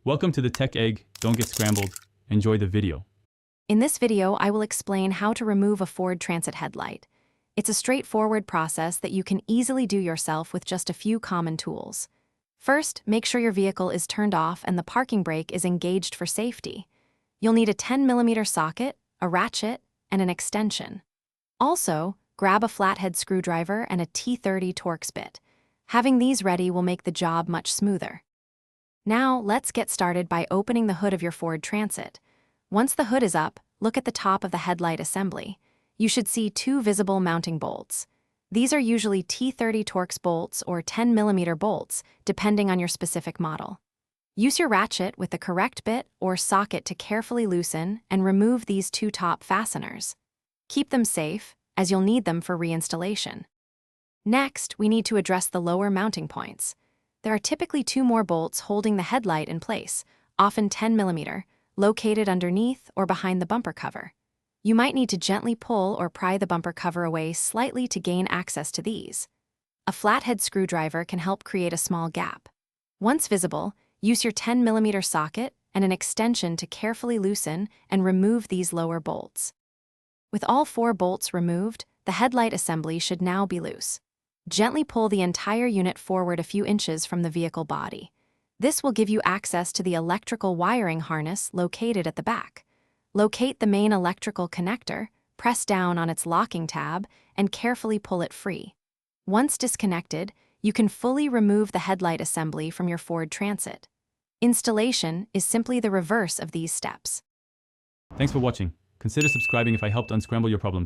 Welcome to the Tech Egg. Don't get scrambled. Enjoy the video. In this video, I will explain how to remove a Ford Transit headlight. It's a straightforward process that you can easily do yourself with just a few common tools. First, make sure your vehicle is turned off and the parking brake is engaged for safety. You'll need a 10mm socket, a ratchet, and an extension. Also, grab a flathead screwdriver and a T30 Torx bit. Having these ready will make the job much smoother. Now, let's get started by opening the hood of your Ford Transit. Once the hood is up, look at the top of the headlight assembly. You should see two visible mounting bolts. These are usually T30 Torx bolts or 10mm bolts, depending on your specific model. Use your ratchet with the correct bit or socket to carefully loosen and remove these two top fasteners. Keep them safe, as you'll need them for reinstallation. Next, we need to address the lower mounting points. There are typically two more bolts holding the headlight in place, often 10mm, located underneath or behind the bumper cover. You might need to gently pull or pry the bumper cover away slightly to gain access to these. A flathead screwdriver can help create a small gap. Once visible, use your 10mm socket and an extension to carefully loosen and remove these lower bolts. With all four bolts removed, the headlight assembly should now be loose. Gently pull the entire unit forward a few inches from the vehicle body. This will give you access to the electrical wiring harness located at the back. Locate the main electrical connector, press down on its locking tab, and carefully pull it free. Once disconnected, you can fully remove the headlight assembly from your Ford Transit. Installation is simply the reverse of these steps. Thanks for watching. Consider subscribing if I helped unscramble your problems.